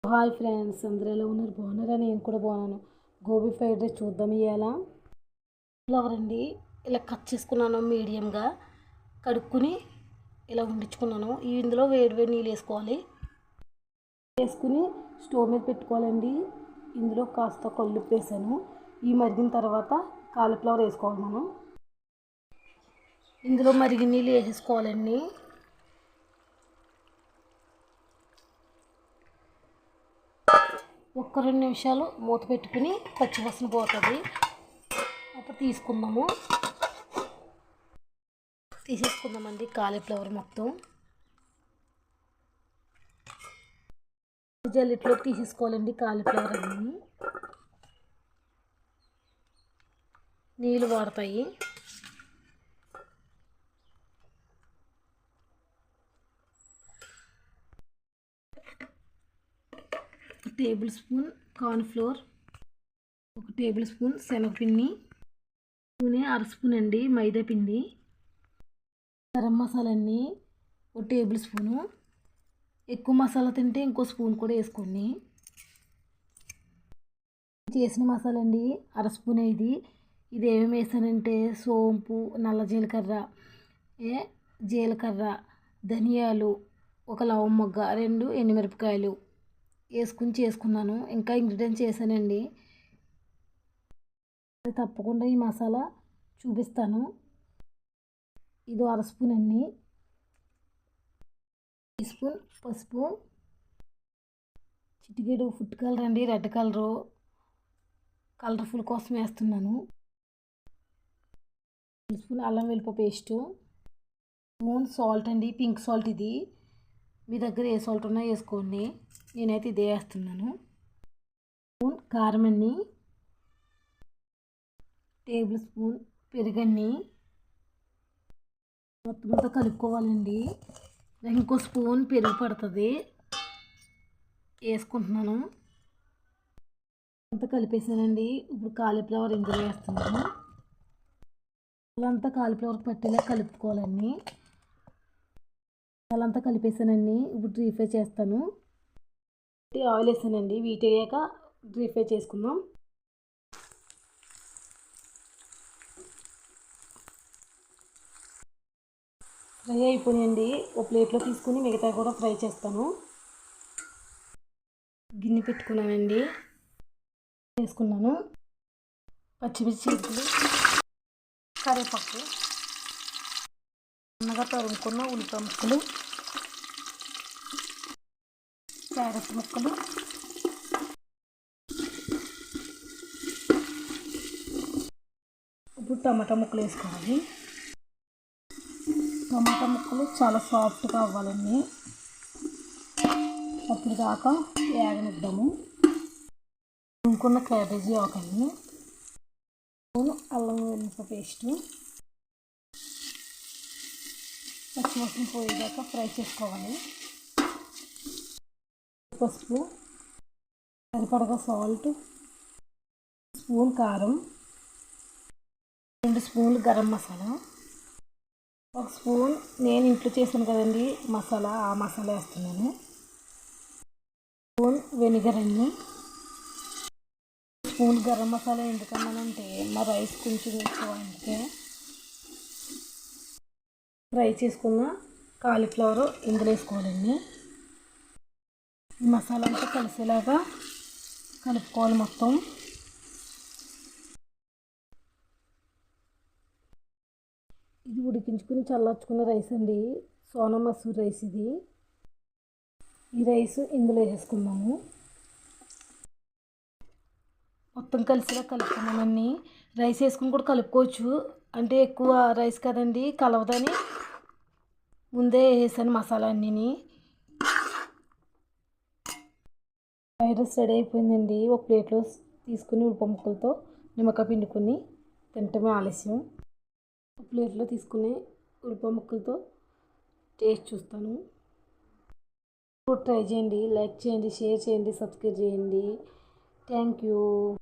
Hi friends, అందరూ ఎలా ఉన్నారు? బాగున్నారా? నేను కూడా బాగున్నాను. గోబీ ఫ్రైడ్ రైస్ చూద్దాం. ఇవాళ ఫ్లవర్ అండి, ఇలా కట్ చేసుకున్నాను. మీడియంగా కడుక్కుని ఇలా వండించుకున్నాను. ఇందులో వేడి వేడి నీళ్ళు వేసుకుని స్టవ్ మీద పెట్టుకోవాలండి. ఇందులో కాస్త కల్లుప్పు వేసాను. ఈ మరిగిన తర్వాత కాలీఫ్లవర్ వేసుకోవాలి. మనం ఇందులో మరిగిన నీళ్ళు వేసేసుకోవాలండి. ఒక్క 2 నిమిషాలు మూత పెట్టుకుని పచ్చివాసన పోతుంది. అప్పుడు తీసేసుకుందామండి కాలీఫ్లవర్ మొత్తం. జల్లెట్లోకి తీసేసుకోవాలండి కాలీఫ్లవర్ అన్నీ. నీళ్ళు వాడతాయి. ఒక టేబుల్ స్పూన్ కార్న్ఫ్లోర్, ఒక టేబుల్ స్పూన్ శనగపిండి, అర స్పూన్ అండి మైదా పిండి, గరం మసాలా అన్నీ ఒక టేబుల్ స్పూను. ఎక్కువ మసాలా తింటే ఇంకో స్పూన్ కూడా వేసుకోండి. చేసిన మసాలా అండి అర స్పూన్. ఇది ఏమేమి వేసానంటే సోంపు, నల్ల జీలకర్ర, ధనియాలు, ఒక లవం మొగ్గ, 2 ఎండుమిరపకాయలు వేసుకుని చేసుకున్నాను. ఇంకా ఇంగ్రీడియంట్స్ వేసానండి. తప్పకుండా ఈ మసాలా చూపిస్తాను. ఇది అర స్పూన్ అండి. టీ స్పూన్ పసుపు, చిటికెడు ఫుడ్ కలర్ అండి, రెడ్ కలర్ఫుల్ కోసం వేస్తున్నాను. టీ స్పూన్ అల్లం వెల్లుల్లి పేస్టు, స్పూన్ సాల్ట్ అండి, పింక్ సాల్ట్. ఇది మీ దగ్గర ఏ సాల్ట్ ఉన్నా వేసుకోండి. నేనైతే ఇదే వేస్తున్నాను. స్పూన్ కారం అండి, టేబుల్ స్పూన్ పెరుగన్ని. మొత్తం అంతా కలుపుకోవాలండి. ఇంకో స్పూన్ పెరుగు పడుతుంది, వేసుకుంటున్నాను. అంతా కలిపేసానండి. ఇప్పుడు కాలీఫ్లవర్ ఇందులో వేస్తున్నాను. అంతా కాలీఫ్లవర్ పట్టేలా కలుపుకోవాలండి. అంతా కలిపేసానండి. ఇప్పుడు డీప్ ఫ్రై చేస్తాను. ఆయిల్ వేసానండి. వీటి అయ్యాక డీప్ ఫ్రై చేసుకుందాం. ఫ్రై అయిపోయినాయండి. ఒక ప్లేట్లో తీసుకుని మిగతా కూడా ఫ్రై చేస్తాను. గిన్నె పెట్టుకున్నానండి, వేసుకున్నాను. పచ్చిమిర్చి, కరివేపాకు, సన్నగా తరుముకున్న ఉల్లిపాయ ముక్కలు, క్యారెట్ ముక్కలు, ఇప్పుడు టమాటా ముక్కలు వేసుకోవాలి. టమాటా ముక్కలు చాలా సాఫ్ట్గా అవ్వాలండి. అప్పుడు దాకా వేగనిద్దాము. ఇంకొన్న క్యాబేజీ ఆకండి, అల్లం వెల్లుల్లి పేస్టు, పచ్చివాసన పోయేదాకా ఫ్రై చేసుకోవాలి. పసుపు, సరిపడగా సాల్ట్, స్పూన్ కారం, 2 స్పూన్లు గరం మసాలా, 1 స్పూన్ నేను ఇంట్లో చేశాను కదండి మసాలా, ఆ మసాలా వేస్తున్నాను. స్పూన్ వెనిగర్ అండి. స్పూన్ గరం మసాలా ఎందుకన్నానంటే మా రైస్ కొంచెం ఎక్కువ, అంటే ఫ్రై చేసుకున్న కాలీఫ్లవర్ ఇందులో వేసుకోవాలండి. ఈ మసాలా అంతా కలిసేలాగా కలుపుకోవాలి మొత్తం. ఇది ఉడికించుకుని చల్లార్చుకున్న రైస్ అండి, సోనా మసూర్ రైస్ ఇది. ఈ రైస్ ఇందులో వేసుకుందాము. మొత్తం కలిసిలా కలుపుకున్నామని. రైస్ వేసుకుని కూడా కలుపుకోవచ్చు, అంటే ఎక్కువ రైస్ కదండి కలవదని ముందే వేసాను మసాలా అన్నీ. ఫ్రైడ్ రైస్ రెడీ అయిపోయిందండి. ఒక ప్లేట్లో తీసుకుని ఉల్లిపాయ ముక్కలతో నిమ్మకాయ పిండుకొని తింటమే ఆలస్యం. ఒక ప్లేట్లో తీసుకుని ఉల్లిపాయ ముక్కలతో టేస్ట్ చూస్తాను. ట్రై చేయండి, లైక్ చేయండి, షేర్ చేయండి, సబ్స్క్రైబ్ చేయండి. Thank you.